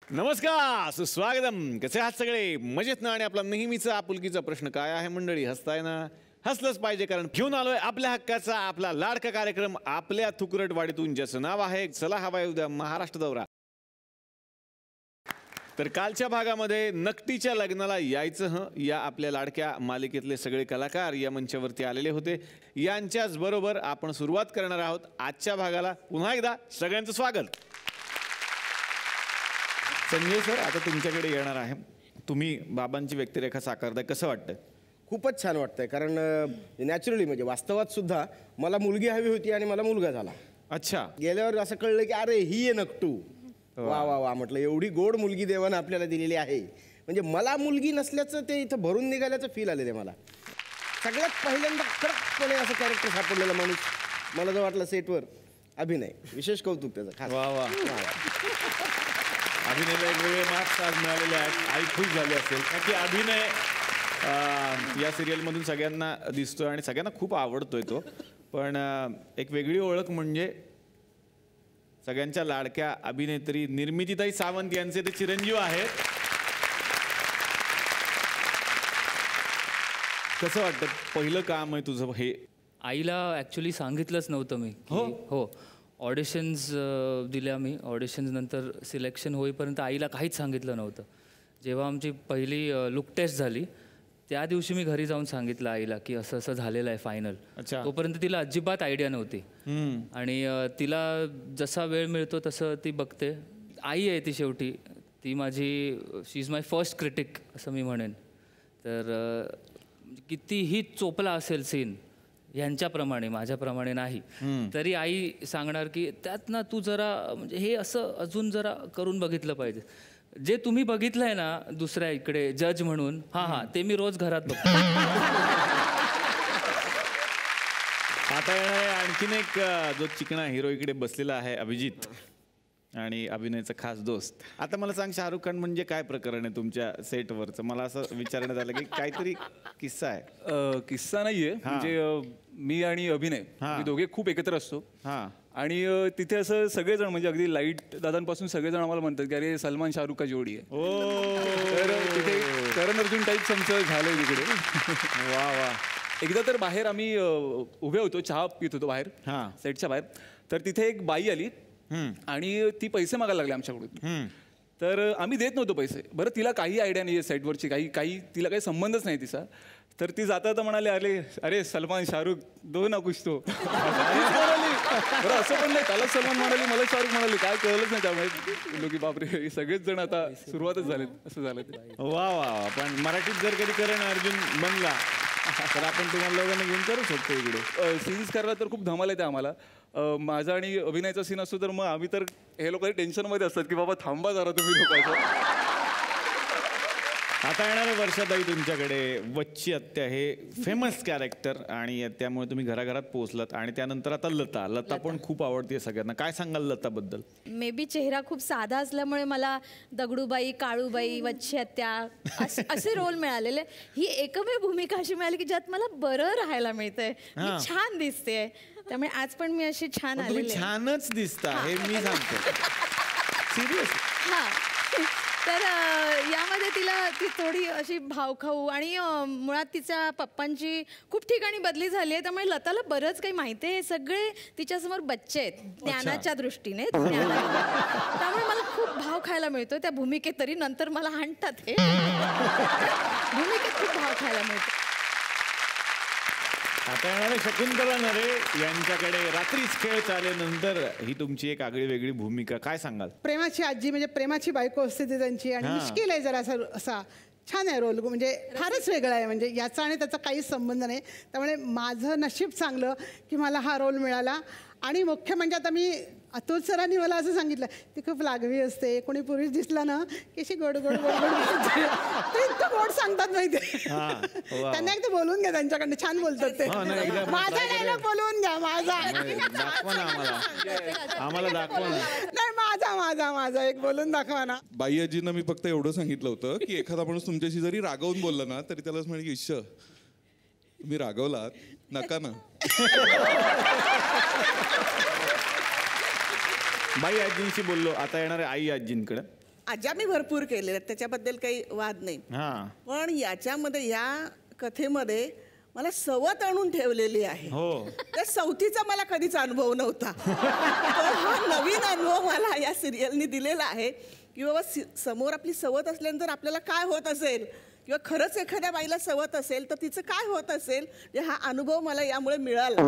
नमस्कार, सुस्वागतम. कसे आहात सगळे? मजेत ना? आणि आपला नेहमीचा आपुलकीचा प्रश्न काय आहे मंडळी? हसताय ना? हसलंच पाहिजे, कारण घेऊन आलोय आपल्या हक्काचा आपला लाडका कार्यक्रम आपल्या थुकरटवाडीतून, ज्याचं नाव आहे चला हवा उद्या महाराष्ट्र दौरा. तर कालच्या भागामध्ये नकटीच्या लग्नाला यायचं या आपल्या लाडक्या मालिकेतले सगळे कलाकार या मंचावरती आलेले होते. यांच्याच बरोबर आपण सुरुवात करणार आहोत आजच्या भागाला. पुन्हा एकदा सगळ्यांचं स्वागत. संजय सर, आता तुमच्याकडे येणार आहे. तुम्ही बाबांची व्यक्तिरेखा साकारताय, कसं वाटतं? खूपच छान वाटतंय, कारण नॅचरली म्हणजे वास्तवात सुद्धा मला मुलगी हवी होती आणि मला मुलगा झाला. अच्छा. गेल्यावर असं कळलं की अरे ही आहे नकटू. वा वा वा म्हटलं, एवढी गोड मुलगी देवानं आपल्याला दिलेली आहे. म्हणजे मला मुलगी नसल्याचं ते इथं भरून निघाल्याचं फील आलेलं आहे मला. सगळ्यात पहिल्यांदा कडकपणे असं कॅरेक्टर सापडलेला माणूस मला जो वाटलं सेटवर. अभिनय विशेष कौतुक त्याचं खास. वा वा. अभिनय वेगवेगळे मार्क्स आज मिळालेले आहेत. आई खुश झाली असेल की अभिनय या सिरियलमधून सगळ्यांना दिसतोय आणि सगळ्यांना खूप आवडतोय तो. पण एक वेगळी ओळख म्हणजे सगळ्यांच्या लाडक्या अभिनेत्री निर्मितीताई सावंत यांचे ते चिरंजीव आहेत. कसं वाटतं? पहिलं काम आहे तुझं हे? आईला ॲक्च्युली सांगितलंच नव्हतं मी. हो, ऑडिशन्स दिल्या मी. ऑडिशन्स नंतर सिलेक्शन होईपर्यंत आईला काहीच सांगितलं नव्हतं. जेव्हा आमची पहिली लुक टेस्ट झाली त्या दिवशी मी घरी जाऊन सांगितलं आईला की असं असं झालेलं आहे फायनल. अच्छा. तोपर्यंत तिला अजिबात आयडिया नव्हती. आणि तिला जसा वेळ मिळतो तसं ती बघते. आई आहे ती शेवटी. ती माझी शी इज माय फर्स्ट क्रिटिक असं मी म्हणेन. तर कितीही चोपला असेल सीन यांच्याप्रमाणे, माझ्याप्रमाणे नाही, तरी आई सांगणार की त्यात ना तू जरा म्हणजे हे असं अजून जरा करून बघितलं पाहिजे. जे तुम्ही बघितलंय ना दुसऱ्या इकडे जज म्हणून, हां ते मी रोज घरात बघतो. आता येणार आहे आणखीन एक जो चिकणा हिरो इकडे बसलेला आहे, अभिजित, आणि अभिनयचा खास दोस्त. आता मला सांग, शाहरुख खान म्हणजे काय प्रकरण आहे तुमच्या सेटवरचं? मला असं विचारण्यात आलं की काहीतरी किस्सा आहे. किस्सा नाहीये, म्हणजे मी आणि अभिनय मी दोघे खूप एकत्र असतो. आणि तिथे असं सगळेजण म्हणजे अगदी लाईट दादांपासून सगळेजण आम्हाला म्हणतात की अरे सलमान शाहरुख का जोडी आहे. तर तिथे करण अर्जुन टाईप आमचं झालंय तिकडे. वा वा. एकदा तर बाहेर आम्ही उभे होतो, चहा पित होतो बाहेर सेटच्या बाहेर. तर तिथे एक बाई आली आणि ती पैसे मागायला लागले आमच्याकडून. तर आम्ही देत नव्हतो पैसे. बरं, तिला काही आयडिया नाही आहे सेटवरची, काही तिला काही संबंधच नाही तिचा. तर ती जाता म्हणाले अरे अरे सलमान शाहरुख दो ना कुछ तो. बरं, असं पण नाही, त्याला सलमान म्हणाली, मला शाहरुख म्हणाले, काय कळलंच नाही. त्यामुळे लोक बापरे सगळेच जण आता सुरुवातच झालेत. असं झालं ते. वा वा. पण मराठीत जर कधी करण अर्जुन बनला तर आपण तुम्हाला लोकांना घेऊन करू शकतो इकडे. सीन्स करायला तर खूप धमाल येते आम्हाला. माझा आणि अभिनयाचा सीन असतो तर मग आम्ही तर हे लोक टेन्शनमध्ये असतात की बाबा थांबा जरा तुम्ही लोकांचं. आता येणारे वर्षाताई तुमच्याकडे. वच्ची आत्या हे फेमस कॅरेक्टर, आणि त्यामुळे तुम्ही घराघरात पोहोचलात. आणि त्यानंतर आता लता पण खूप आवडते सगळ्यांना. काय सांगाल लताबद्दल? मे बी चेहरा खूप साधा असल्यामुळे मला दगडूबाई, काळूबाई, वच्ची आत्या असे रोल मिळालेले. ही एकमेव भूमिका अशी मिळाली की ज्यात मला बरं राहायला मिळतंय, मी छान दिसते. त्यामुळे आज पण मी अशी छान आलेली. छानच दिसता हे मी सांगतो सिरियस. तर यामध्ये ती थोडी अशी भावखाऊ, आणि मुळात तिच्या पप्पांची खूप ठिकाणी बदली झाली आहे. त्यामुळे लताला बरंच काही माहिती आहे. हे सगळे तिच्यासमोर बच्चे आहेत ज्ञानाच्या दृष्टीने. त्यामुळे मला खूप भाव खायला मिळतो त्या भूमिकेत. तरी नंतर मला हाणतात हे भूमिकेत खूप भाव खायला मिळतो. आता येणारे शकुंतला नरे यांच्याकडे. रात्रीच खेळ चालल्यानंतर ही तुमची एक आगळी वेगळी भूमिका. काय सांगाल? प्रेमाची आजी म्हणजे प्रेमाची बायको असते ती त्यांची, आणि मुश्किल आहे जरा असा छान आहे रोल. म्हणजे फारच वेगळा आहे, म्हणजे याचा आणि त्याचा काहीच संबंध नाही. त्यामुळे माझं नशीब चांगलं की मला हा रोल मिळाला. आणि मुख्य म्हणजे आता मी अतुल सरांनी मला असं सांगितलं, ती खूप लागवी असते, कोणी पुरुष दिसला ना की अशी गोड गोड गोड गोड ते इतकं गोड सांगतात माहिती. त्यांना एकदा बोलून घ्या त्यांच्याकडनं, छान बोलतात ते. माझा डायलॉग बोलवून घ्या. माझा दाखवा ना आम्हाला दाखवा ना. नाही, माझा एक बोलून दाखवा ना. बाई आजींना मी फक्त एवढं सांगितलं होतं की एखादा माणूस तुमच्याशी जरी रागवून बोलला ना तरी त्यालाच म्हणे की इश्श तुम्ही रागवलात नका ना. बाई आजींशी बोललो. आता येणार आहे आई आजींकडे. आज्या मी भरपूर केलेल्या आहेत, त्याच्याबद्दल काही वाद नाही. हा पण याच्यामध्ये या कथेमध्ये मला सवत आणून ठेवलेली आहे. हो त्या सवतीचा मला कधीच अनुभव नव्हता. तर हा नवीन अनुभव मला या सिरियलनी दिलेला आहे की बाबा समोर आपली सवत असल्यानंतर आपल्याला काय होत असेल किंवा खरंच एखाद्या बाईला सवत असेल तर तिचं काय होत असेल, हा अनुभव मला यामुळे मिळाला.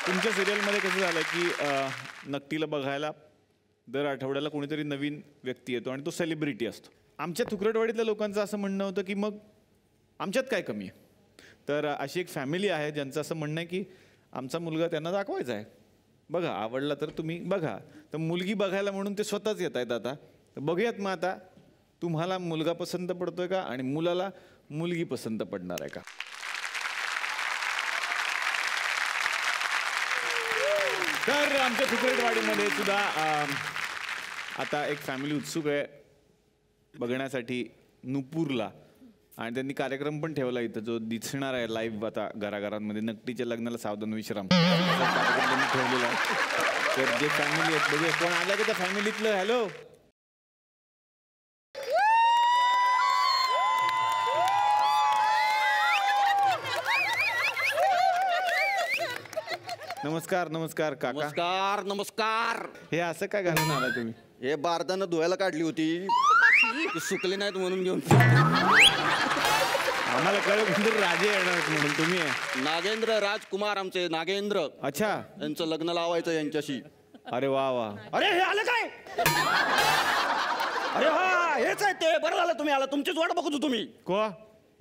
तुमच्या सिरियलमध्ये कसं झालं की नकटीला बघायला दर आठवड्याला कोणीतरी नवीन व्यक्ती येतो आणि तो सेलिब्रिटी असतो. आमच्या तुकडटवाडीतल्या लोकांचं असं म्हणणं होतं की मग आमच्यात काय कमी आहे. तर अशी एक फॅमिली आहे ज्यांचं असं म्हणणं आहे की आमचा मुलगा त्यांना दाखवायचा आहे, बघा आवडला तर तुम्ही बघा. तर मुलगी बघायला म्हणून ते स्वतःच येत आहेत. आता तर बघूयात मग आता तुम्हाला मुलगा पसंत पडतोय का आणि मुलाला मुलगी पसंत पडणार आहे का. तर आमच्या तुकडटवाडीमध्ये सुद्धा आता एक फॅमिली उत्सुक आहे बघण्यासाठी नुपूरला, आणि त्यांनी कार्यक्रम पण ठेवला इथं जो दिसणार आहे लाईव्ह आता घराघरांमध्ये. नकटीच्या लग्नाला सावधान विश्राम कार्यक्रम त्यांनी ठेवलेला आहे. तर जे फॅमिली आहेत बघूया कोण आलं का त्या फॅमिलीतलं. हॅलो नमस्कार नमस्कार काका. नमस्कार नमस्कार. हे असं काय घालून आला तुम्ही. हे बारदानं धुवायला काढली होती, ती सुकली नाहीत म्हणून घेऊन. आम्हाला कळलं कोणतरी राजे येणार म्हणून तुम्ही आहे. नागेंद्र राजकुमार आमचे नागेंद्र. अच्छा यांचं लग्न लावायचं यांच्याशी. अरे वा वा. अरे हे आलं काय. अरे हा हेच आहे ते. बरं झालं तुम्ही आला, तुमचीच वाट बघतो तुम्ही. को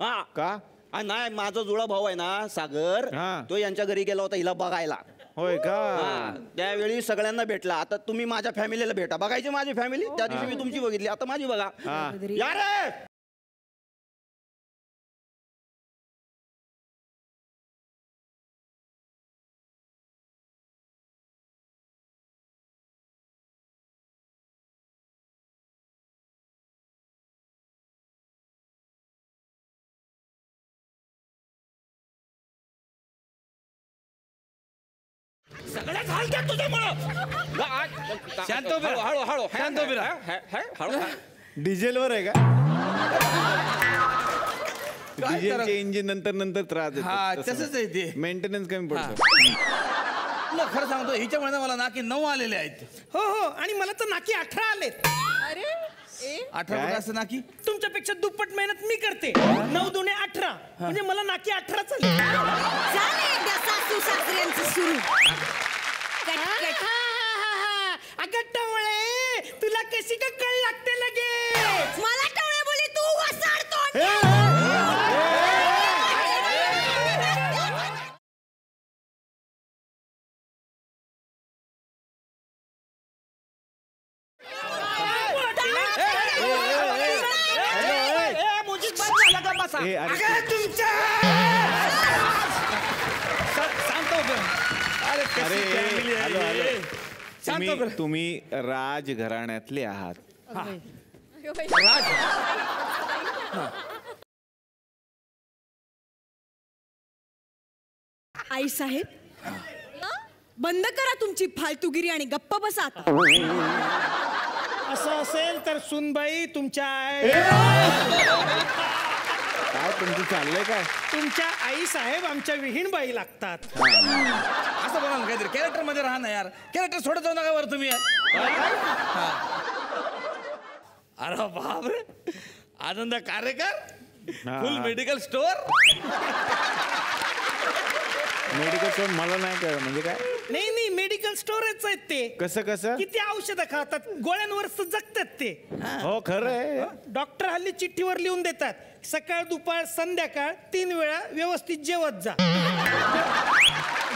हा का नाही, माझा जुळा भाऊ आहे ना सागर, तो यांच्या घरी गेला होता हिला बघायला. होय का. त्यावेळी सगळ्यांना भेटला. आता तुम्ही माझ्या फॅमिलीला भेटा. बघायची माझी फॅमिली, त्या दिवशी मी तुमची बघितली, आता माझी बघा. या रे. सगळ्याच हाल घ्या तुझ्यामुळं. शांत उभे राहा. हळू हळू शांत उभे राहा. हळू. डिझेलवर आहे का. डिझेलचे इंजिन नंतर नंतर त्रास हा तसंच आहे ते. मेंटेनन्स कमी पडतो. तुला खरं सांगतो हिच्यामुळे मला नाकी 9 आलेले आहेत. हो हो, आणि मला तर नाकी 18 आलेत. अरे 18 असं नाकी. तुमच्यापेक्षा दुप्पट मेहनत मी करते. 9 दुणे 18 म्हणजे मला नाकी 18 आले. सासू सासऱ्यांचं सुरू. अगं टवळे, तुला कशी का कळ लागते लगेच. मला टवळे बोली तू वसाडतो. तुम्ही राज घराण्यातले आहात. आई साहेब बंद करा तुमची फालतूगिरी आणि गप्प बसा आता. असं असेल तर सुनबाई तुमच्या काय तुमचं चाललंय काय. तुमच्या आई साहेब आमच्या विहीण बाई लागतात. असं बघा ना काहीतरी कॅरेक्टर मध्ये राहा ना यार. कॅरेक्टर सोडत जाऊ नका वर तुम्ही. अरे बापरे, आनंद कार्यकर फुल मेडिकल स्टोअर. मेडिकल स्टोअर मला नाही कळलं म्हणजे काय. नाही नाही, मेडिकल स्टोअरच आहेत ते. कसं कसं. किती औषधं खातात, गोळ्यांवर जगतात ते. हो खरं आहे. डॉक्टर हल्ली चिठ्ठीवर लिहून देतात, सकाळ दुपार संध्याकाळ 3 वेळा व्यवस्थित जेवत जा.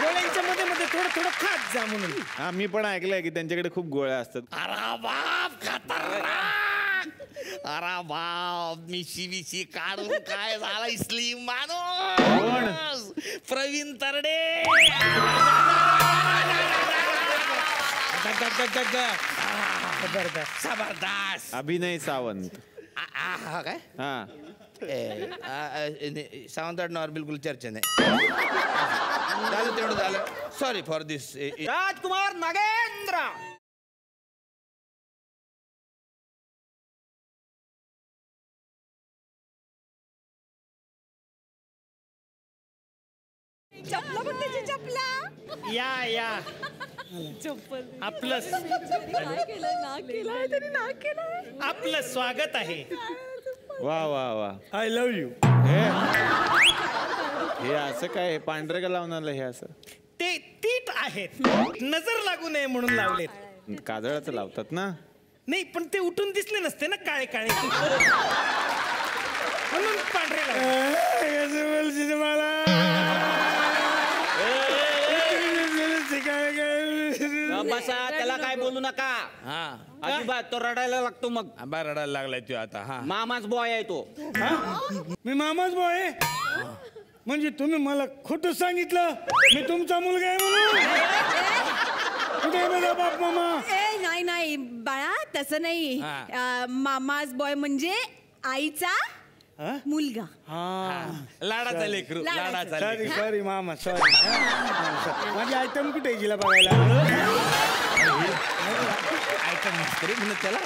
गोळ्यांच्या मध्ये मध्ये थोडं थोडं खात जा म्हणून. हा मी पण ऐकलंय की त्यांच्याकडे खूप गोळ्या असतात. अरे बाप खतरनाक. अरे बाप मिशी मिशी काढून काय झाला स्लिम माणूस. प्रवीण तरडे. जबरदस्त. अभिनय सावंत. काय हा सावंतांवर बिलकुल चर्चा नाही. झालं तेवढं झालं. सॉरी फॉर दिस. राजकुमार नागेंद्र. चपला पण त्याची चपला. या आपलं आपलं स्वागत आहे. वा वा वा. I love you. हे असं काय पांढरे का लावून आलं हे असं? ते तीट आहेत, नजर लागू नये म्हणून लावलेत. काजळाचं लावतात ना? नाही पण ते उठून दिसले नसते ना काळे काळे म्हणून पांढरे लावले. बसा, त्याला काय बोलू नका. अजिबात तो रडायला लागतो मग. रडायला लागलाय तू आता. हा, मामाच बॉय आहे तो. मी मामाच बॉय आहे. म्हणजे तुम्ही मला खोटं सांगितलं मी तुमचा मुलगा आहे म्हणून. कुठे आहे माझा बाप मामा? नाही नाही बाळा, तसं नाही. मामाज बॉय म्हणजे आईचा मुलगा. लाडाचा लेकरू. लाडाचा लेकरू. सॉरी मामा, सॉरी. माझी आयटम कुठे गेला बघायला? आयटम म्हणत त्याला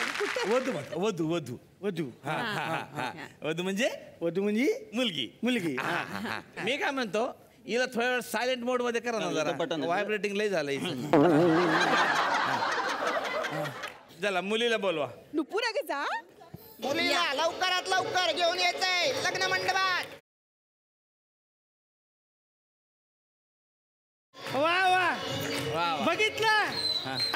वधू म्हणतो. वधू वधू वधू. वधू म्हणजे मुलगी. मुलगी. मी काय म्हणतो, हिला थोड्या वेळ सायलेंट मोड मध्ये करा ना जरा. बटन व्हायब्रेटिंग लय झालंय. चला मुलीला बोलवा. नुपुरा ग जा. मुलीला लवकरात लवकर घेऊन यायचंय लग्न मंडपात. वा वा, बघितलं?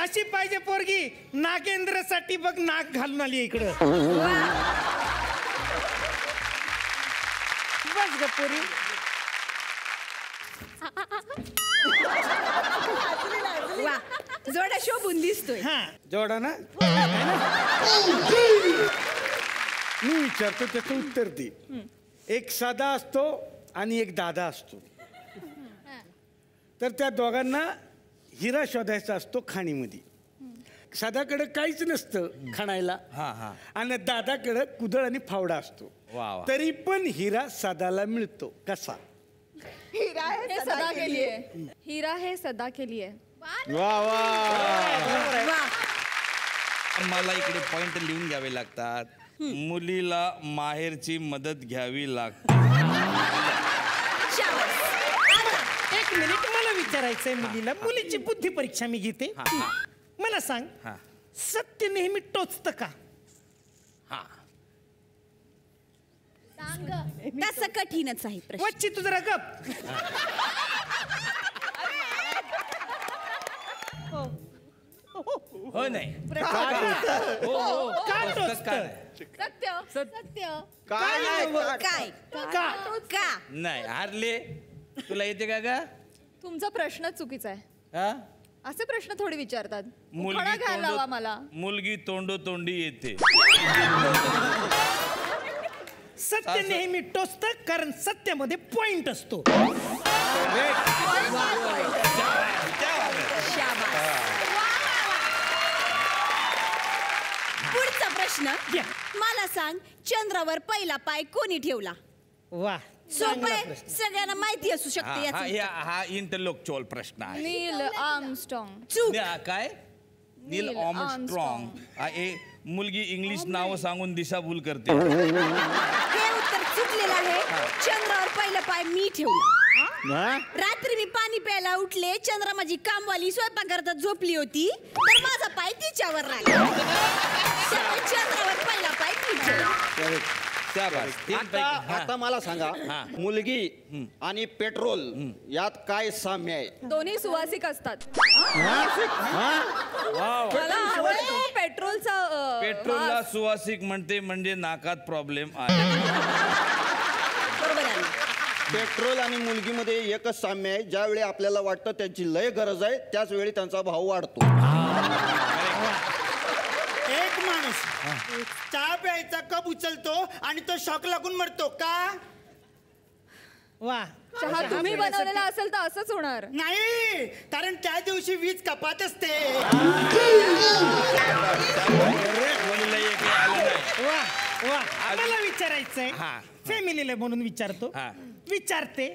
अशी पाहिजे पोरगी. नागेंद्रसाठी बघ नाक घालून आली इकडं. बस गपुरी. वा, जोडा शोभून दिसतोय. जोडा ना. मी विचारतो त्याचं उत्तर दे. एक साधा असतो आणि एक दादा असतो. तर त्या दोघांना हिरा शोधायचा असतो खाणीमध्ये. साधाकडे काहीच नसतं खाणायला आणि दादाकडे कुदळ आणि फावडा असतो. तरी पण हिरा साधाला मिळतो. कसा? हिरा हे सदा के लिए. हिरा हे सदा के लिए. वा वा. मला इकडे पॉइंट लिहून घ्यावे लागतात. मुलीला माहेरची मदत घ्यावी लागते. एक मिनिट, मला विचारायचंय मुलीला. मुलीची बुद्धी परीक्षा मी घेते. मला सांग, सत्य नेहमी टोचतं का? तसं कठीणच आहे प्रश्न. वच्ची तू जरा गप. हो नाही का टोचतं? सत्य सत्य. काय का नाही हारले. तुला येते का गा? तुमचा प्रश्न चुकीचा आहे. हा? असे प्रश्न थोडी विचारतात. उखाणा घ्यायला हवा मला. मुलगी तोंडोतोंडी येते. सत्य नेहमी टोचतं कारण सत्यामध्ये पॉइंट असतो. पुढचा प्रश्न मला सांग, चंद्रावर पहिला पाय कोणी ठेवला? वा, सोपं आहे, सगळ्यांना माहिती असू शकते. हा इंटरलोक्च्युअल प्रश्न आहे. नील आर्मस्ट्रॉंग. चूक. काय? नील आर्मस्ट्रॉंग. मुलगी इंग्लिश नाव सांगून दिशाभूल करते. हे उत्तर चुकलेलं आहे. चंद्रावर पहिला पाय मी ठेवला. रात्री मी पाणी प्यायला उठले, चंद्रा माझी कामवाली स्वयंपाक करता झोपली होती, तर माझा पाय तिच्यावर राहिला. चंद्रावर पहिला पाय मी ठेवला. आता मला सांगा, मुलगी आणि पेट्रोल यात काय साम्य आहे? दोन्ही सुवासिक असतात. मला आवडतो पेट्रोलचा. पेट्रोलला सुवासिक म्हणते म्हणजे नाकात प्रॉब्लेम आहे. बरोबर आहे. पेट्रोल आणि मुलगीमध्ये एकच साम्य आहे. ज्यावेळी आपल्याला वाटतं त्यांची लय गरज आहे, त्याच वेळी त्यांचा भाव वाढतो. एक माणूस चहा प्यायचा कप उचलतो आणि तो शॉक लागून मरतो का? वा, चहा तुम्ही बनवलेला असेल तर असंच होणार. नाही, कारण त्या दिवशी वीज कपात असते. वा वा, मला विचारायचंय. फॅमिलीला म्हणून विचारतो. विचारते.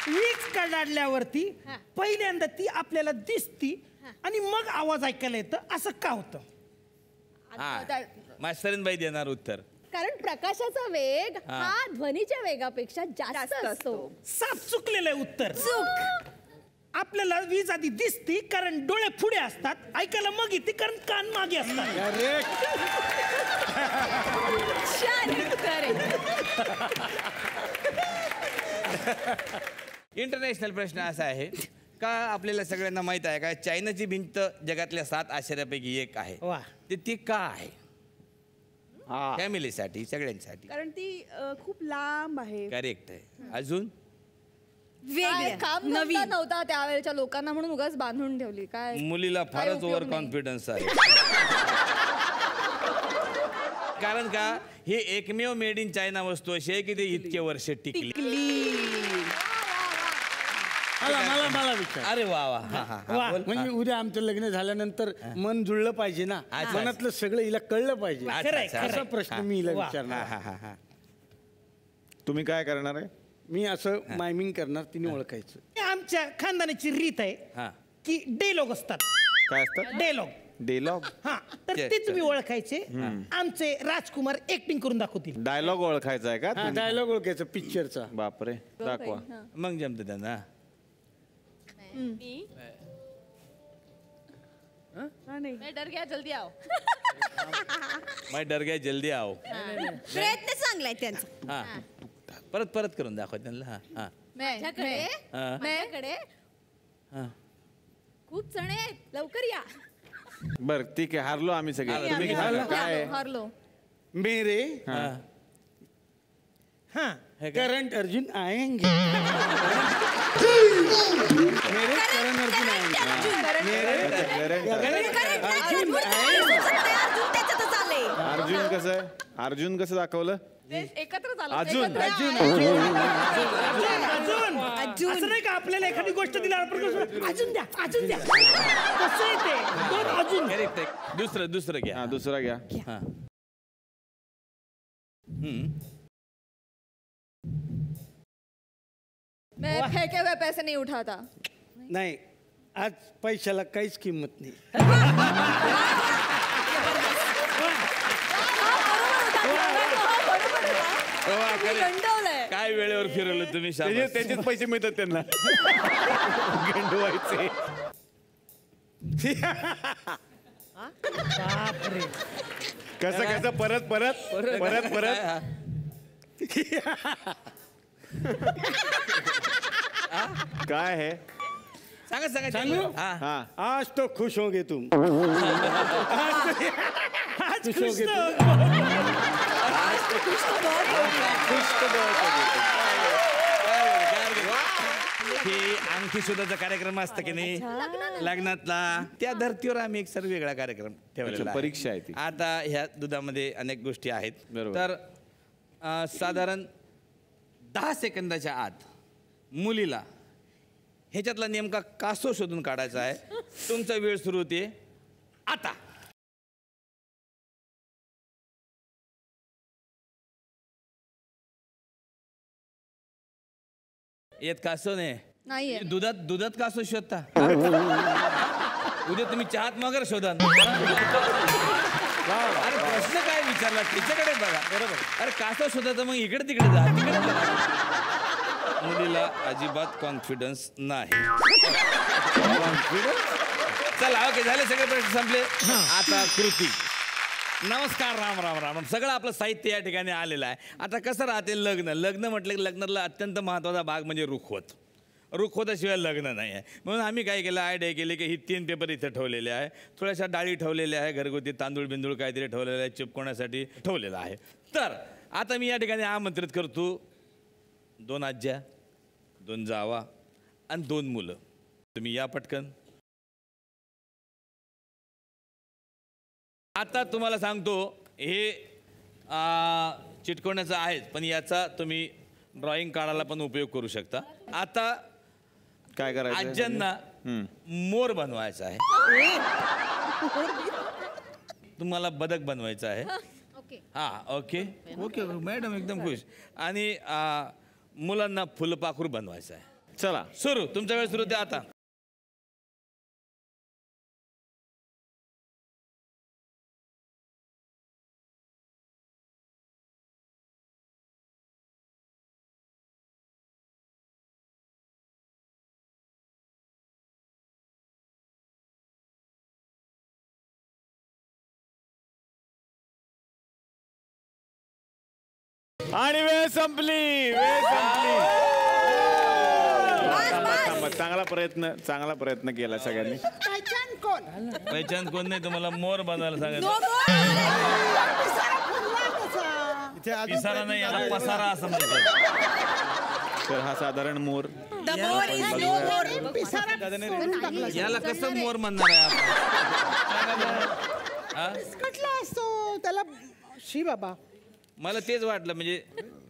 वीज कडाडल्यावरती पहिल्यांदा ती आपल्याला दिसती आणि मग आवाज ऐकायला येतं, असं का होतं? मास्तरीन बाई देणार उत्तर. कारण प्रकाशाचा वेग हा ध्वनीच्या वेगापेक्षा जास्त असतो. साफ चुकलेलं आहे उत्तर. चूक. आपल्याला वीज आधी दिसती कारण डोळे पुढे असतात, ऐकायला मग येते कारण कान मागे असतात. इंटरनॅशनल प्रश्न असा आहे का आपल्याला सगळ्यांना माहित आहे का चायनाची भिंत जगातल्या 7 आश्चर्यापैकी एक आहे. ते ती का आहे? फॅमिलीसाठी सगळ्यांसाठी. कारण ती खूप लांब आहे. करेक्ट आहे. अजून काम नव्हता त्यावेळेच्या लोकांना म्हणून उगाच बांधून ठेवली. काय मुलीला फारच ओव्हर कॉन्फिडन्स आहे. कारण का हे एकमेव मेड इन चायना वस्तू अशी आहे की ते इतके वर्ष टिकली. मला विचार. अरे वा वा. वा म्हणजे उद्या आमचं लग्न झाल्यानंतर मन जुळलं पाहिजे ना, मनातलं सगळं हिला कळलं पाहिजे. असा प्रश्न मी हिला विचारणार. तुम्ही काय करणार आहे? मी असं मायमिंग करणार, तिने ओळखायचं. आमच्या खानदानाची रीत आहे की डेलॉग असतात. काय असतात? डेलॉग. डेलॉग. हा, तर ते तुम्ही ओळखायचे. आमचे राजकुमार ऍक्टिंग करून दाखवतील. डायलॉग ओळखायचा आहे का? डायलॉग ओळखायचा पिक्चरचा. बापरे, दाखवा. मग जमतं त्यांना. मैं डर गया जल्दी आओ. मैं डर गया जल्दी आओ. प्रयत्न चांगलाय त्यांचा. हा, परत परत करून दाखवा त्यांना. हा, माझ्याकडे खूप जण आहेत, लवकर या. बर ठीक आहे, हारलो आम्ही सगळे. तुम्ही काय? हारलो. मेरे करंट अर्जुन आएंगे. मेरे करण अर्जुन अर्जुन कसं आहे? अर्जुन कसं दाखवलं? एकत्र झालं. अजून असं नाही का आपल्याला एखादी गोष्ट दिल्यावर अजून द्या अजून द्या कसं आहे ते. दोन अजून. दुसरं घ्या. दुसरा घ्या. मैं फेंके हुए पैसे नहीं उठाता. नाही, आज पैशाला काहीच किंमत नाही. काय वेळेवर फिरवलं तुम्ही. त्याचेच पैसे मिळतात त्यांना. गंडवायचे. कसं कसं परत परत परत परत. काय है? सांगू? आज तो खुश होगे तुम. आज खुश होगे हे अंगठी शोधाचा कार्यक्रम असतं की नाही लग्नातला, त्या धर्तीवर आम्ही एक सर्व वेगळा कार्यक्रम ठेवलेला. परीक्षा आहे ती. आता ह्या दुधामध्ये अनेक गोष्टी आहेत. तर साधारण 10 सेकंदाच्या आत मुलीला ह्याच्यातला नेमका कासव शोधून काढायचा आहे. तुमचा वेळ सुरू होते आता. येत कासव नाही, दुधात कासव शोधता. उद्या तुम्ही चहात मगर शोधा. अरे प्रश्न काय विचारला तिच्याकडे बघा. बरोबर. अरे कासव शोधायचं मग इकडे तिकडे जा, तिकडे बघा. मुलीला अजिबात कॉन्फिडन्स नाही. चला ओके, झाले सगळे प्रश्न संपले. आता कृती. नमस्कार, राम राम राम राम. सगळं आपलं साहित्य या ठिकाणी आलेलं आहे. आता कसं राहते लग्न म्हटलं की लग्नातला अत्यंत महत्त्वाचा भाग म्हणजे रुखवत. रुखवताशिवाय लग्न नाही आहे. म्हणून आम्ही काय केलं, आयडिया केली की ही 3 पेपर इथं ठेवलेले आहे. थोड्याशा डाळी ठेवलेल्या आहे, घरगुती तांदूळ बिंदूळ काहीतरी ठेवलेलं आहे, चिपकवण्यासाठी ठेवलेलं आहे. तर आता मी या ठिकाणी आमंत्रित करतो 2 आज्या, 2 जावा आणि 2 मुलं. तुम्ही या पटकन. आता तुम्हाला सांगतो हे चिटकवण्याचं आहेच, पण याचा तुम्ही ड्रॉइंग काढायला पण उपयोग करू शकता. आता काय करायचं? आज्यांना मोर बनवायचा आहे, तुम्हाला बदक बनवायचं आहे. हा ओके ओके मॅडम एकदम खुश. आणि मुलांना फुलपाखरू बनवायचं आहे. चला सुरू, तुमचा वेळ सुरू द्या आता. आणि वेळ संपली. चांगला प्रयत्न केला सगळ्यांनी. पहिचान कोण? पहिचान कोण नाही, तुम्हाला मोर बनवायला सांगितलं. पिसारा नाही, याला पसारा असं म्हणतात. तर हा साधारण मोर. याला कसं मोर म्हणणार आहे कटला असतो त्याला. शी बाबा, मला तेच वाटलं, म्हणजे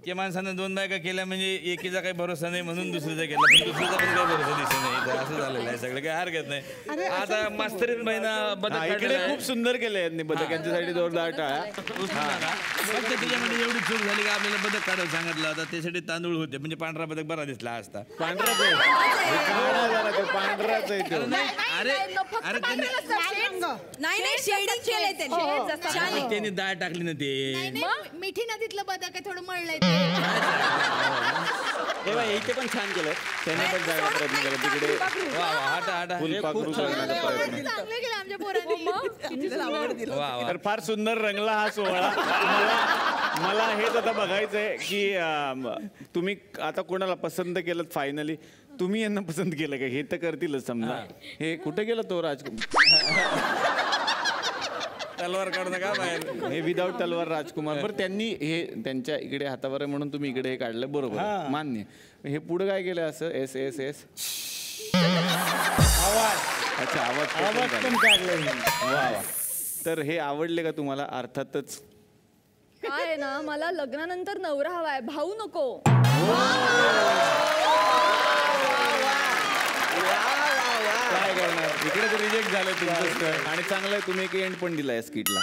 त्या माणसानं 2 बायका केल्या म्हणजे एकीचा काही भरोसा नाही म्हणून दुसरीचा केला, पण दुसरीचा पण काही भरोसा दिसत नाही. इथं असं झालेलं आहे सगळं, काही हरकत नाही. आता मास्तरीन महिना बदक इकडे खूप सुंदर केले यांनी बदक, यांच्यासाठी जोरदार टाळ्या. फक्त त्याच्यामध्ये एवढी चूक झाली की आपल्याला बदक काढायला सांगितलं होता, त्यासाठी तांदूळ होते, म्हणजे पांढरा बदक बरा दिसला असता. पांढराच आहे तो. अरे त्यांनी डाळ टाकली ना ते. मिठी नदीतलं बदक आहे, थोडं मळलंय. तेव्हा इथे पण छान केलं. त्याने पण जायला प्रयत्न केला तिकडे. फुलपाखरू करण्याचा प्रयत्न. चांगलं केलं आमच्या पोरांनी. तर फार सुंदर रंगला हा सोहळा. मला हेच आता बघायचंय की तुम्ही आता कोणाला पसंत केलं फायनली. तुम्ही यांना पसंत केलं का? हे तर करतीलच समजा. हे कुठे गेला तो राजकुमार? तलवार काढू नका बाहेर. हे विदाऊट तलवार राजकुमार. बरं, त्यांनी हे त्यांच्या इकडे हातावर आहे म्हणून तुम्ही इकडे हे काढलं, बरोबर, मान्य. हे पुढे काय केलं असं? S S S. अच्छा, आवाज पण काढला. वा. तर हे आवडले का तुम्हाला? अर्थातच. काय आहे ना, मला लग्नानंतर नवरा हवाय, भाऊ नको. काय करणार, इकडे तर रिजेक्ट झालं तुमचं. आणि चांगलं आहे, तुम्ही एक एंड पण दिलाय या स्किटला.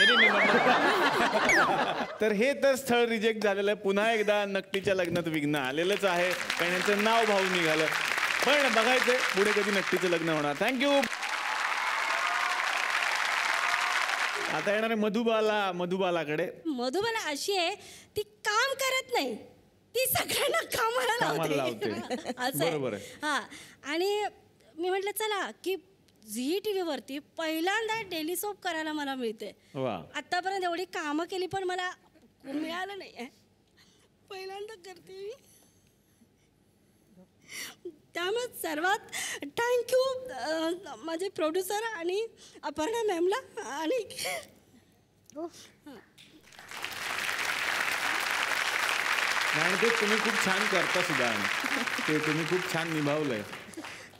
तर हे तर स्थळ रिजेक्ट झालेलं आहे. पुन्हा एकदा नकटीच्या लग्नात विघ्न आलेलंच आहे, कारण यांचं नाव भाऊ निघालं. पण बघायचंय पुढे कधी नकटीचं लग्न होणार. थँक्यू. आता येणार आहे मधुबालाकडे. मधुबाला अशी आहे, ती काम करत नाही, ती सगळ्यांना कामाला लावते. बरोबर आहे. हा, आणि मी म्हटलं चला की झी टीव्हीवरती पहिल्यांदा डेली सोप करायला मला मिळते. आतापर्यंत एवढी कामं केली पण मला मिळालं नाही आहे, पहिल्यांदा करते मी. त्यामुळे सर्वात थँक्यू माझे प्रोड्युसर आणि अपर्णा मॅमला. आणि आणि ते तुम्ही खूप छान करता सुद्धा, ते तुम्ही खूप छान निभावलंय.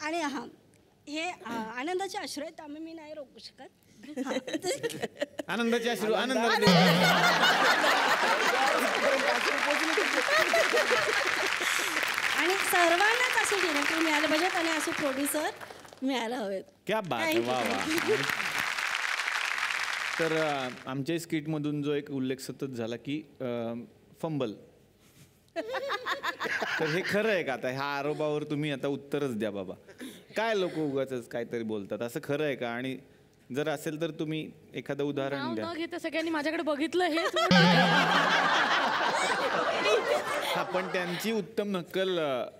आणि हा, हे आनंदाचे अश्रू आहेत, त्यामुळे मी नाही रोखू शकत. आनंदाचे अश्रू, आनंद. आणि सर्वांनाच असे डिरेक्टर मिळाले पाहिजेत आणि असे प्रोड्युसर मिळायला हवेत. क्या बात आहे. वा वा. तर आमच्या स्किटमधून जो एक उल्लेख सतत झाला की फंबल, तर हे खरं आहे का? आता ह्या आरोपावर तुम्ही आता उत्तरच द्या बाबा. काय लोक उगाच काहीतरी बोलतात, असं खरं आहे का? आणि जर असेल तर तुम्ही एखादं उदाहरण द्या. घेता सगळ्यांनी माझ्याकडे बघितलं हे. हा, पण त्यांची उत्तम नक्कल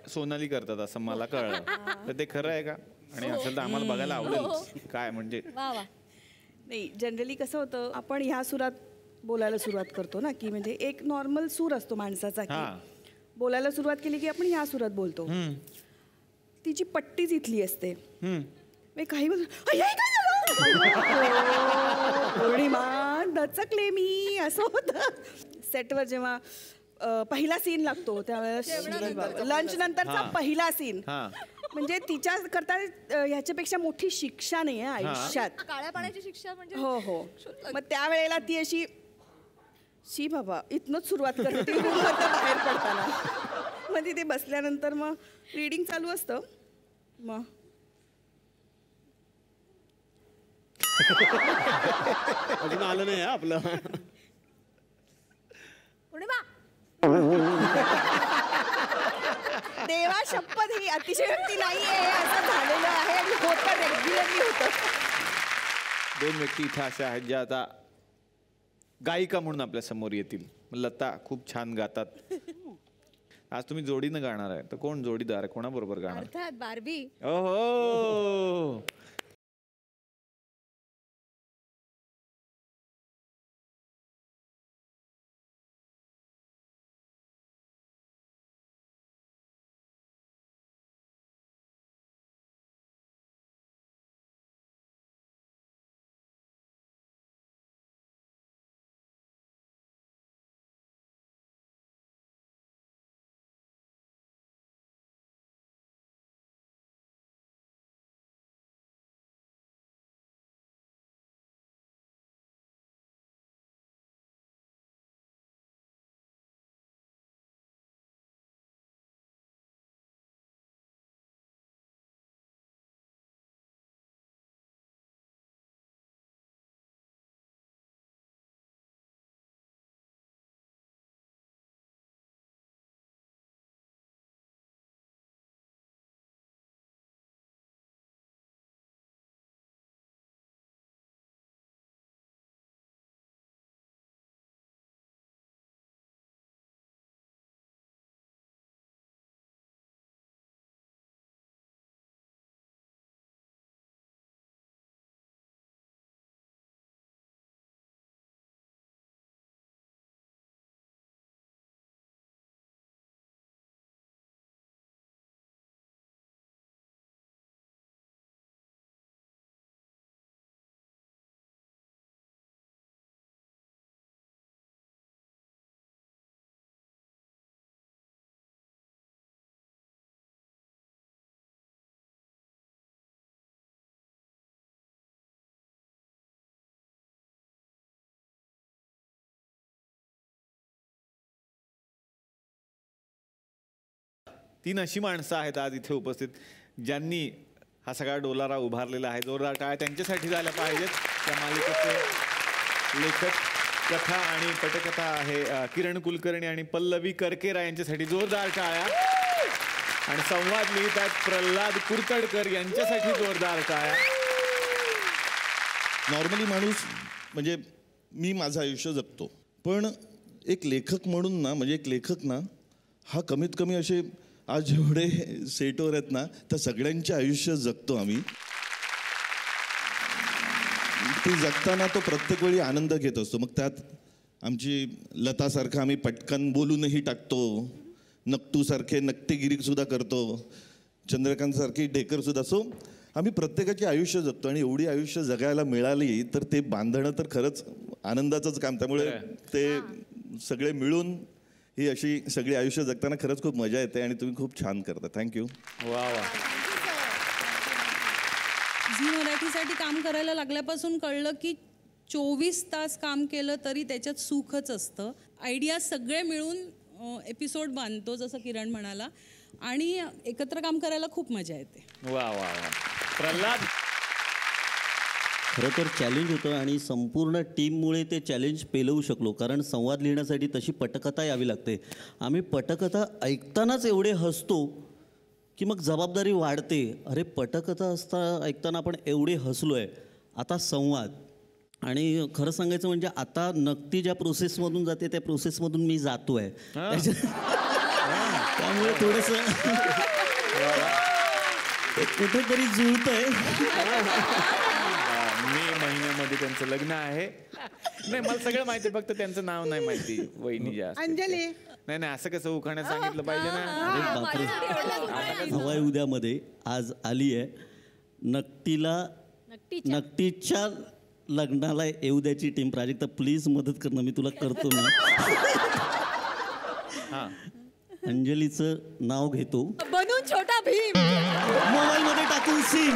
सोनाली करतात असं मला कळलं. तर ते खरं आहे का? आणि असेल तर आम्हाला बघायला आवडेल. काय म्हणजे नाही, जनरली कसं होतं, आपण ह्या सुरात बोलायला सुरुवात करतो ना, की म्हणजे एक नॉर्मल सूर असतो माणसाचा, की बोलायला सुरुवात केली की आपण ह्या सुरात बोलतो. तिची पट्टीच इथली असते. काही दचकले मी, असं होतं. सेटवर जेव्हा पहिला सीन लागतो त्यावेळेस, लंच नंतरचा पहिला सीन, म्हणजे तिच्या करता ह्याच्यापेक्षा मोठी शिक्षा नाही आहे आयुष्यात. काळ्या पाण्याची शिक्षा म्हणजे. हो हो. मग त्यावेळेला ती अशी शी बाबा इथनच सुरुवात करते बाहेर पडताना. मग तिथे बसल्यानंतर मग रीडिंग चालू असतं. मग अजून आलं नाही आपलं. देवा शपथ, ही अतिशयोक्ती नाहीये, असं झालेलं आहे आणि होतं, रेग्युलरली होतं. 2 व्यक्ती इथं अशा आहेत ज्या आता गायिका म्हणून आपल्या समोर येतील. लता खूप छान गातात. आज तुम्ही जोडीनं गाणार आहे, तर कोण जोडीदार, कोणाबरोबर गाणार? अर्थात बार्बी. ओहो. 3 अशी माणसं आहेत आज इथे उपस्थित ज्यांनी हा सगळा डोलारा उभारलेला आहे. जोरदार टाळ्या त्यांच्यासाठी झाल्या पाहिजेत. त्या मालिकेचे लेखक, कथा आणि पटकथा आहे किरण कुलकर्णी आणि पल्लवी करकेरा यांच्यासाठी जोरदार टाळ्या. आणि संवाद लिहित आहेत प्रल्हाद कुरतडकर यांच्यासाठी जोरदार टाळ्या. नॉर्मली माणूस म्हणजे मी माझं आयुष्य जगतो, पण एक लेखक म्हणून ना, म्हणजे एक लेखक ना हा कमीत कमी असे आज जेवढे सेटवर आहेत ना त्या सगळ्यांचे आयुष्य जगतो आम्ही. ते जगताना तो प्रत्येक वेळी आनंद घेत असतो. मग त्यात आमची लतासारखं आम्ही पटकन बोलूनही टाकतो, नकटूसारखे नकटेगिरीसुद्धा करतो, चंद्रकांतसारखी ढेकरसुद्धा. सो आम्ही प्रत्येकाचे आयुष्य जगतो आणि एवढी आयुष्य जगायला मिळाली तर ते बांधणं तर खरंच आनंदाचंच काम. त्यामुळे ते सगळे मिळून ही अशी सगळी आयुष्य जगताना खरंच खूप मजा येते आणि तुम्ही खूप छान करता. थँक्यू. वा वा. झी मराठीसाठी काम करायला लागल्यापासून कळलं की 24 तास काम केलं तरी त्याच्यात सुखच असतं. आयडिया सगळे मिळून एपिसोड बांधतो जसं किरण म्हणाला, आणि एकत्र काम करायला खूप मजा येते. वा वा वा. प्रल्हाद. खरं तर चॅलेंज होतं आणि संपूर्ण टीममुळे ते चॅलेंज पेलवू शकलो, कारण संवाद लिहिण्यासाठी तशी पटकथा यावी लागते. आम्ही पटकथा ऐकतानाच एवढे हसतो की मग जबाबदारी वाढते. अरे पटकथा ऐकताना आपण एवढे हसलो आहे, आता संवाद. आणि खरं सांगायचं म्हणजे आता नक्की ज्या प्रोसेसमधून जाते त्या प्रोसेसमधून मी जातो आहे. त्यामुळे थोडंसं कुठेतरी जुळतंय. मे महिन्यामध्ये त्यांचं लग्न आहे. नाही मला सगळं माहिती, फक्त त्यांचं नाव नाही माहिती. वहिनी जास्त. अंजली. नाही नाही असं कसं उखाण्यात सांगितलं पाहिजे ना. हवाई उद्यामध्ये आज आली आहे. नकटीच्या लग्नाला येऊ द्याची टीम. प्राजक्ता प्लीज मदत कर ना, मी तुला करतो ना. अंजलीचं नाव घेतो, बनून छोटा भीम मोबाईल मध्ये टाकून सीन.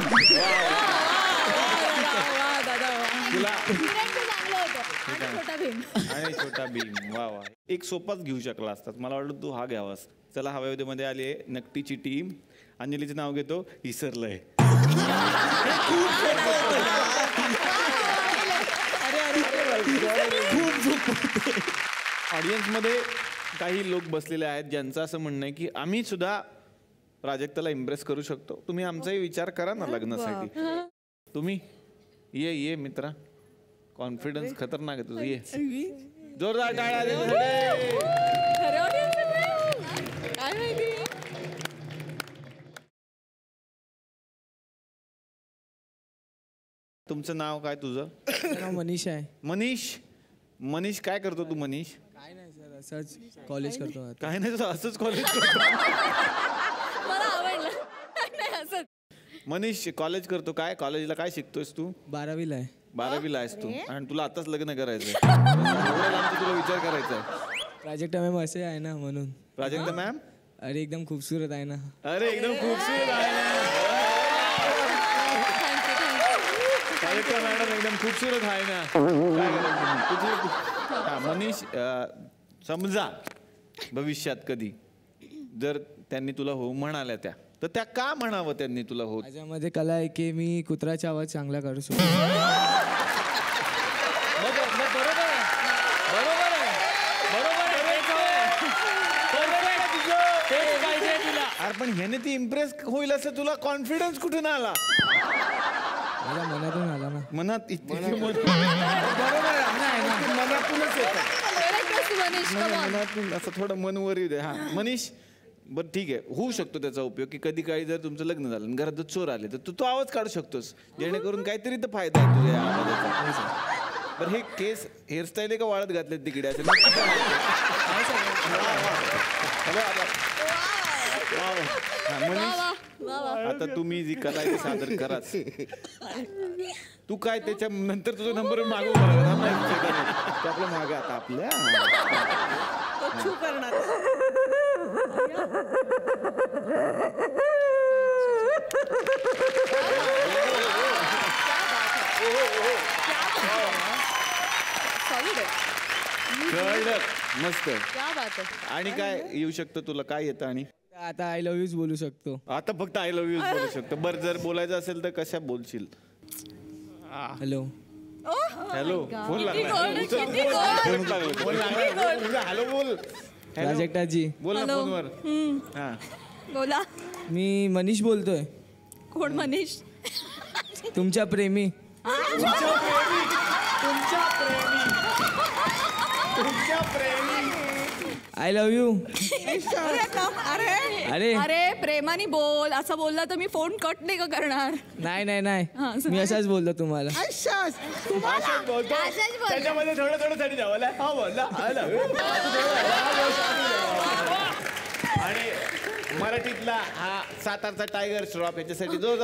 आणि छोटा भीम. वा वा. एक सोपाच घेऊ शकला असतात. मला वाटलं तू हा घ्यावास. चला हवाईमध्ये आली आहे नकटीची टीम. अंजलीचं नाव घेतो, विसरलंय. ऑडियन्समध्ये काही लोक बसलेले आहेत ज्यांचं असं म्हणणं आहे की आम्ही सुद्धा प्राजक्ताला इम्प्रेस करू शकतो. तुम्ही आमचाही विचार करा ना लग्नासाठी. तुम्ही ये मित्रा. कॉन्फिडन्स खतरनाक आहे तुझं. ये जोरदार टाळ्या दे. तुमचं नाव काय? तुझं नाव मनीष आहे. मनीष काय करतो तू? मनीष काय नाही सर, असंच कॉलेज करतो. काय नाही असंच कॉलेज करतो. मला आवडलं. मनीष कॉलेज करतो. काय कॉलेजला काय शिकतोयस तू? 12वीला आहे. 12वीला आहेस तू आणि तुला आताच लग्न करायचंय. तुला विचार करायचा आहे. प्राजक्ता मॅम असे आहे ना म्हणून. प्राजक्ता मॅम अरे एकदम खूबसूरत आहे ना. अरे एकदम खूबसूरत आहे ना. प्राजक्ता मॅडम एकदम खूबसूरत आहे ना. काय करायचं? मनीष समजा भविष्यात कधी जर त्यांनी तुला हो म्हणाल्या त्या, तर त्या का म्हणावं त्यांनी तुला हो? माझ्यामध्ये कला आहे की मी कुत्र्याचा आवाज चांगला करू शकतो. अरे पण ह्याने ती इम्प्रेस होईल असं तुला कॉन्फिडन्स कुठून आला? माझ्या मनातून आला ना. मनातूनच मनातून असं थोडं मनवर येऊ दे. हा मनीष बरं ठीक आहे, होऊ शकतो त्याचा उपयोग की कधी काळी जर तुमचं लग्न झालं आणि घरात चोर आले तर तू तो आवाज काढू शकतोस, जेणेकरून काहीतरी तर फायदा आहे तुझ्या आवाजाचा. बरं हे केस हेअरस्टाईल आहे का वाळत घातले तिकडे असेल? मनीष आता तुम्ही जी कला आहे सादर कराच. तू काय त्याच्या नंतर तुझा नंबर मागू आपलं माग आता आपल्या कळलं. मस्त. आणि काय येऊ शकतं तुला? काय येतं? आणि आता आय लव्ह यूच बोलू शकतो. आता फक्त आय लव्ह यू बोलू शकतो. बरं जर बोलायचं असेल तर कशा बोलशील? हॅलो हॅलो फोन लागला. हॅलो बोल. प्राजक्ताजी बोल ना फोनवर. हा बोला. मी मनीष बोलतोय. कोण मनीष? तुमच्या प्रेमी. I love you. अरे अरे प्रेमाने बोल. असं बोलला तर मी फोन कट नाही का करणार. नाही नाही नाही मी असाच बोलतो तुम्हाला. त्याच्यामध्ये थोडं थोडं साठी द्यावं. हा बोलला आणि मराठीतला हा सातारचा टायगर श्रॉफ याच्यासाठी जो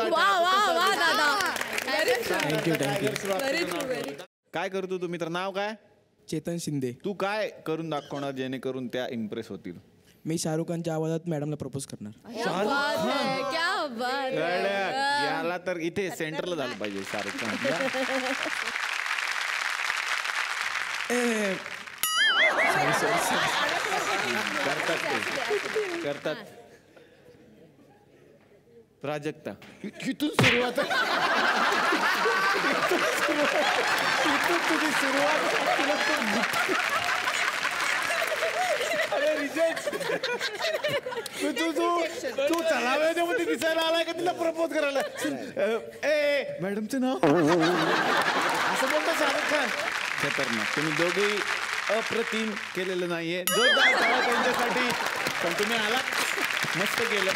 काय करतो तुम्ही तर नाव काय? चेतन शिंदे. तू काय करून दाखवणार जेणेकरून त्या इम्प्रेस होतील? मी शाहरुख खानच्या आवाजात मॅडमला प्रपोज करणार. याला तर इथे सेंटरला झालं पाहिजे शाहरुख खान. करतात प्राजक्ता. इथून सुरुवात तुझी सुरुवात. अरे रिजेक्ट. तू चलाव्यामध्ये दिसायला आलाय का तिला प्रपोज करायला? ए मॅडमचं नाव असं बोलतो शाहरुख खान. खतरनाक. तुम्ही दोघेही अप्रतिम केलेलं नाहीये. जोरदार टाळ्या त्यांच्यासाठी. पण तुम्ही आलात मस्त केलं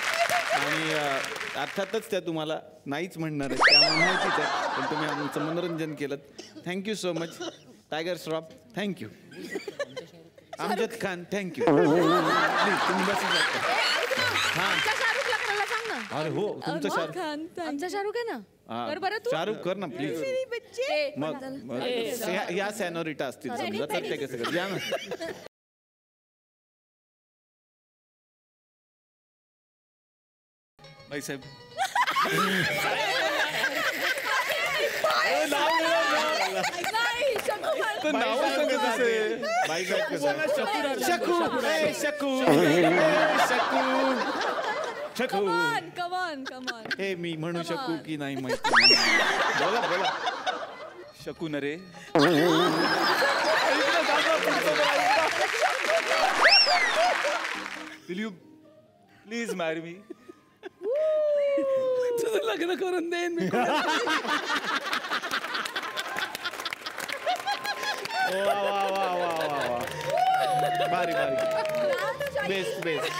आणि अर्थातच त्या तुम्हाला नाहीच म्हणणार आहेत त्यामुळे माहितीच आहे. पण तुम्ही आमचं मनोरंजन केलं. Thank you so much. Tiger Shroff thank you. Amjad Khan thank you. Please तुम्ही बसून शकता. अरे हो तुमचं शाहरुख. आमचा शाहरुख आहे ना. शाहरुख कर ना प्लीज. मग या सॅनोरिटा असतील समजा तर ते कसं कर. या ना. साहेब हे मी म्हणू शकू की नाही माहिती. बोला बोला. शकू न रे. Will you please marry me? तुझं लग्न करून देईन मी. भारी भारी. Best best.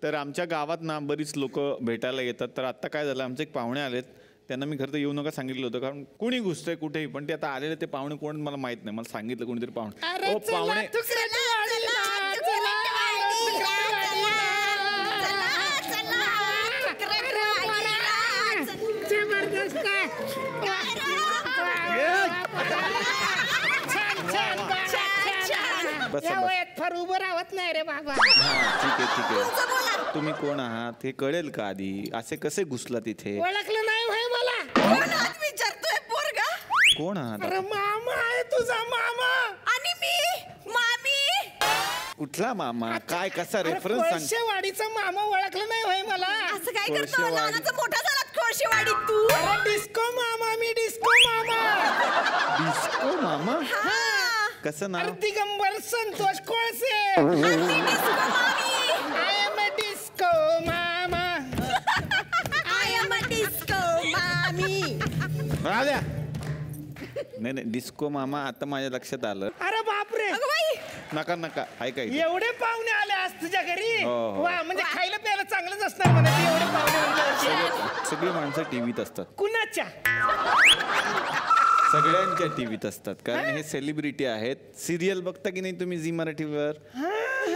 तर आमच्या गावात ना बरीच लोक भेटायला येतात. तर आता काय झालं आमचे एक पाहुणे आलेत. त्यांना मी खरं तर येऊ नका सांगितलं होतं कारण कुणी घुसतंय कुठेही. पण ते आता आलेले ते पाहुणे कोण मला माहित नाही. मला सांगितलं कोणीतरी पाहुणे. पाहुणे फार उभं राहत नाही रे बाबा. ठीक आहे ठीक आहे. तुम्ही कोण आहात हे कळेल का आधी? असे कसे घुसला तिथे? ओळखलं नाही होय मला. विचारतोय पोरगा. कोण आहात? अरे मामा आहे तुझा मामा. आणि मी मामी. कुठला मामा? काय कसा रेफरन्स सांग. कोळशेवाडीचा मामा ओळखलं नाही होय मला. असं काय करतो? लहानाचा मोठा झाला कोळशेवाडीत तू. डिस्को मामा. मी डिस्को मामा. डिस्को मामा? कसं नाव? दिगंबर संतोष कोळसे. आय एम अ डिस्को मामा. आय एम अ डिस्को मामी. राजा. नाही नाही डिस्को मामा आता माझ्या लक्षात आलं. अरे बापरे. नका नका ऐकायचं. एवढे पाहुणे आले आज तुझ्या घरी. हो. वा म्हणजे खायला प्यायला चांगलंच असणार म्हणा. एवढे पाहुणे सगळी माणसं टीव्हीत असतात. कुणाच्या? सगळ्यांच्या टीव्हीत असतात कारण हे सेलिब्रिटी आहेत. सिरियल बघता की नाही तुम्ही झी मराठीवर? होय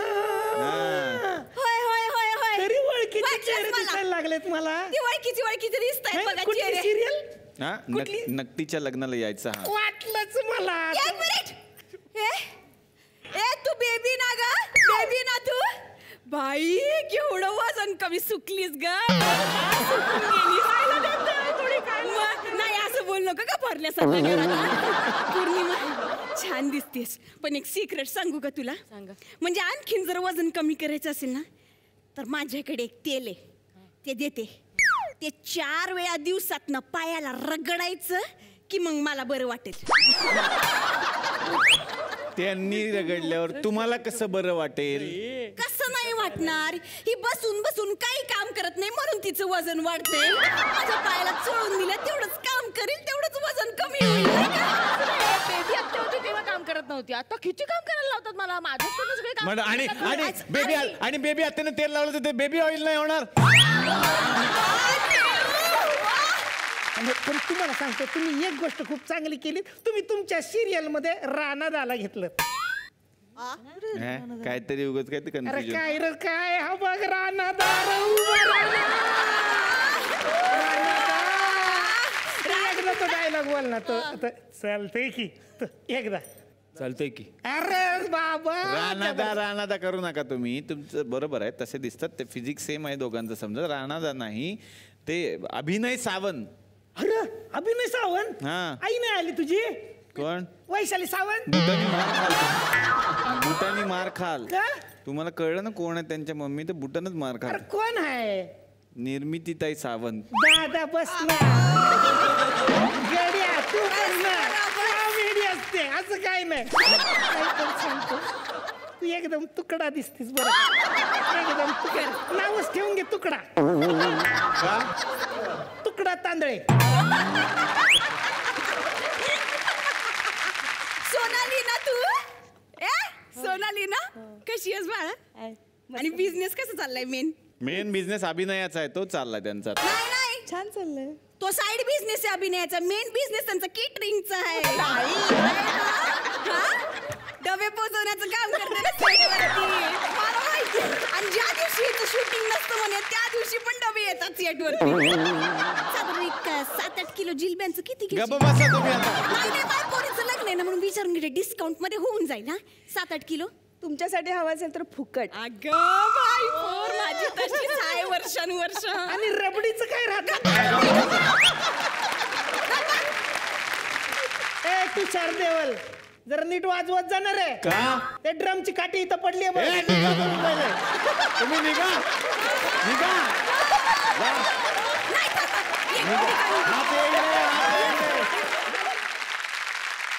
होय होय होय. तरी ओळखीचे चेहरे दिसायला लागलेत मला. ती ओळखीची दिसतायत बघा चेहरे. सिरियल? हा नकटीच्या लग्नाला यायचं. हा वाटलंच मला. एक मिनिट. ए तू बेबी ना ग? बेबी ना तू? बाई केवढं वजन कमी सुकलीस ग. नाही असं बोल नको का भरल्यासारखं घरात. पौर्णिमा छान दिसतेस, पण एक सिक्रेट सांगू का तुला? म्हणजे आणखीन जर वजन कमी करायचं असेल ना, तर माझ्याकडे एक तेल आहे, ते देते. ते 4 वेळा दिवसातनं पायाला रगडायचं की मग मला बरं वाटेल. त्यांनी रगडल्यावर तुम्हाला कसं बरं वाटेल? कसं नाही वाटणार? ही बसून बसून काही काम करत नाही म्हणून तिचं वजन वाढते. माझ्या पायाला चोळून दिलं तेवढंच काम करेल, तेवढंच वजन कमी होईल. बेबी आत्या होती तेव्हा काम करत नव्हती, आता किती काम करायला लावतात मला. माझ्याकडून सगळे काम आणि बेबी आत्याने तेल लावलं तर ते बेबी ऑइल नाही होणार. पण तुम्हाला सांगतो, तुम्ही एक गोष्ट खूप चांगली केली, तुम्ही तुमच्या सिरियल मध्ये राणादाला घेतलं. काहीतरी उगाच काय ते अरे कन्फ्युजन. काय रे काय, हा बघ राणादार एकदा तो डायलॉग बोल ना. तो चालतंय की एकदा चालतंय की. अरे बाबा राणादा करू नका तुम्ही. तुमचं बरोबर आहे, तसे दिसतात, ते फिजिक्स सेम आहे दोघांचं. समजा राणादा नाही, ते अभिनय सावंत. अरे अभिनय सावंत, आई नाही आली तुझी? कोण? वैशाली सावंत. बुटानी मार खाल. तुम्हाला कळलं ना कोण आहे त्यांच्या मम्मी? तर बुटानच मार खाल. कोण आहे? निर्मितीताई सावंत. दादा बस ना गड्या, तू बस ना. कॉमेडी असते, असं काय नाही. सांगतो, तू एकदम तुकडा दिसतीस बरं, एकदम तुकडा. नावच ठेवून घे तुकडा. तुकडा तांदळे. सोनाली ना तू? सोनाली ना, कशी आहेस बाळा? आणि बिझनेस कसं चाललाय? मेन बिझनेस अभिनयाचा आहे, तो चाललाय त्यांचा. नाही छान चाललंय. तो साइड बिझनेस आहे अभिनयाचा, मेन बिझनेस त्यांचा केटरिंगचा आहे. डबे पोचवण्याचं काम करते ना सेटवरती, मला माहिती. आणि ज्या दिवशी शूटिंग नसतं म्हणे त्या दिवशी पण डबे येतात सेटवरती. 7-8 किलो जिलब्यांचं किती किलो? पोरीचं लग्न आहे ना म्हणून विचारून घे, डिस्काउंट मध्ये होऊन जाईल. 7-8 किलो तुमच्यासाठी हवं असेल तर फुकट. अगं बाई, पोर माझी तशीच आहे वर्षानुवर्ष. आणि रबडीचं काय राहत? ए तू चारदेवल, जरा नीट वाजवत जाणार आहे का? ते ड्रमची काठी इथं पडली आहे. तुम्ही निघा.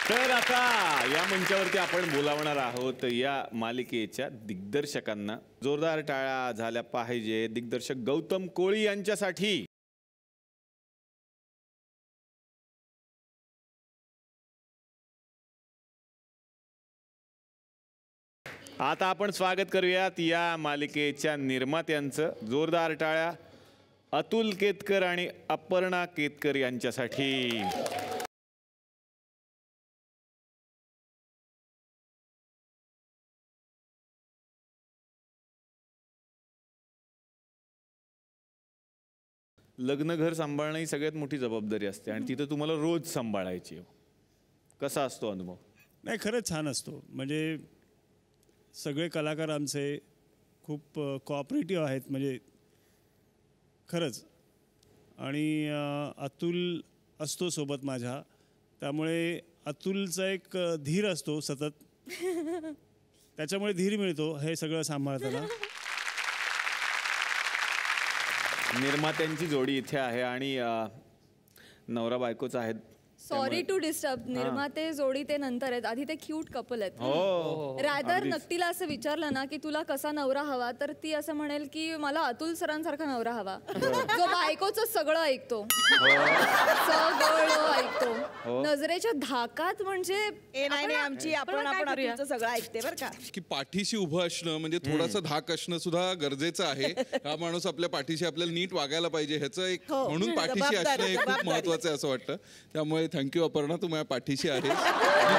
तर आता या मंचावरती आपण बोलावणार आहोत या मालिकेच्या दिग्दर्शकांना. जोरदार टाळ्या झाल्या पाहिजे दिग्दर्शक गौतम कोळी यांच्यासाठी. आता आपण स्वागत करूयात या मालिकेच्या निर्मात्यांचं. जोरदार टाळ्या अतुल केतकर आणि अपर्णा केतकर यांच्यासाठी. लग्न घर सांभाळणं ही सगळ्यात मोठी जबाबदारी असते आणि तिथं तुम्हाला रोज सांभाळायची. कसा असतो अनुभव? नाही, खरंच छान असतो. म्हणजे सगळे कलाकार आमचे खूप कोऑपरेटिव्ह आहेत, म्हणजे खरंच. आणि अतुल असतो सोबत माझ्या, त्यामुळे अतुलचा एक धीर असतो सतत, त्याच्यामुळे धीर मिळतो हे सगळं सांभाळताना. निर्मात्यांची जोडी इथे आहे आणि नवरा बायकोच आहेत. Sorry to disturb. निर्माते जोडी ते नंतर आहेत, आधी ते क्यूट कपल आहेत. रादर नक्तीला असं विचारलं ना की तुला कसा नवरा हवा, तर ती असं म्हणेल की मला अतुल सरांसारखा नवरा हवा, जो बायकोचं सगळं ऐकतो, सगळं ऐकतो, नजरेच्या धाकात. म्हणजे आमची आपण अतुलचं सगळं ऐकते बरं का. की पाठीशी उभं असणं म्हणजे थोडासा धाक असणं सुद्धा गरजेचं आहे. हा माणूस आपल्या पाठीशी आपल्याला नीट वागायला पाहिजे ह्याचं एक म्हणून पाठीशी असणं हे खूप महत्वाचं आहे असं वाटतं. त्यामुळे थँक्यू अपर्णा, तू माझ्या पाठीशी आहेस. मी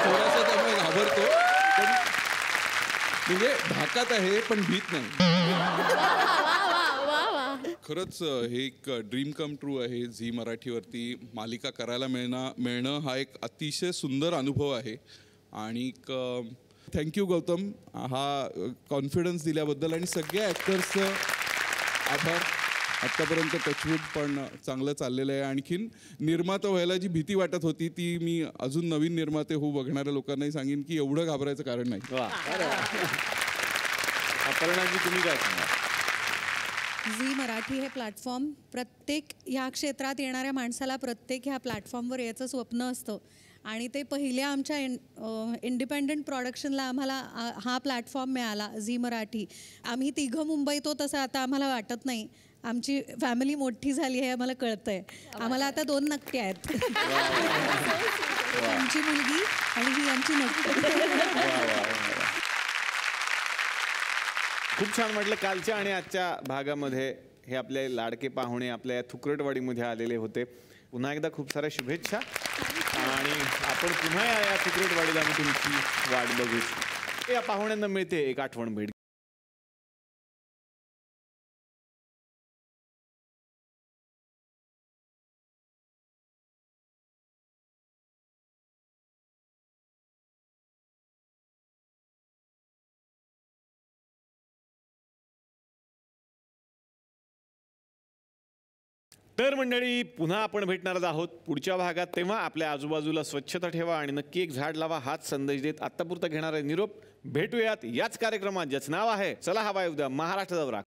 थोडासा त्यामुळे घाबरतो, म्हणजे धाकात आहे पण भीत नाही. खरंच हे एक ड्रीम कम ट्रू आहे. झी मराठीवरती मालिका करायला मिळणं हा एक अतिशय सुंदर अनुभव आहे. आणि थँक्यू गौतम, हा कॉन्फिडन्स दिल्याबद्दल आणि सगळ्या ॲक्टर्सचं आभार. आत्तापर्यंत टचवूड पण चांगलं चाललेलं आहे. आणखीन निर्माता व्हायला जी भीती वाटत होती ती मी अजून नवीन निर्माते होऊ बघणाऱ्या लोकांनाही सांगेन की एवढं घाबरायचं कारण नाही. अपर्णाजी तुम्ही काय सांगा? झी मराठी हे प्लॅटफॉर्म प्रत्येक ह्या क्षेत्रात येणाऱ्या माणसाला प्रत्येक ह्या प्लॅटफॉर्मवर याचं स्वप्न असतं आणि ते पहिल्या आमच्या इंडिपेंडंट प्रोडक्शनला आम्हाला हा प्लॅटफॉर्म मिळाला झी मराठी. आम्ही तिघं मुंबईत होत असं आता आम्हाला वाटत नाही. आमची फॅमिली मोठी झाली आहे आम्हाला कळतंय. आम्हाला आता 2 नकटी आहेत, आमची मुलगी आणि ही आमची नकटी. खूप छान म्हटलं. कालच्या आणि आजच्या भागामध्ये हे आपले लाडके पाहुणे आपल्या या थुकरटवाडीमध्ये आलेले होते. पुन्हा एकदा खूप साऱ्या शुभेच्छा आणि आपण पुन्हा या थुकरटवाडीला आम्ही तुमची वाट बघू. या पाहुण्यांना मिळते एक आठवण भेट. तर मंडळी, पुन्हा आपण भेटणारच आहोत पुढच्या भागात. तेव्हा आपल्या आजूबाजूला स्वच्छता ठेवा आणि नक्की एक झाड लावा हाच संदेश देत आत्तापुरता घेणारा निरोप. भेटूयात याच कार्यक्रमात ज्याचं नाव आहे चला हवा उद्या महाराष्ट्र दौरा.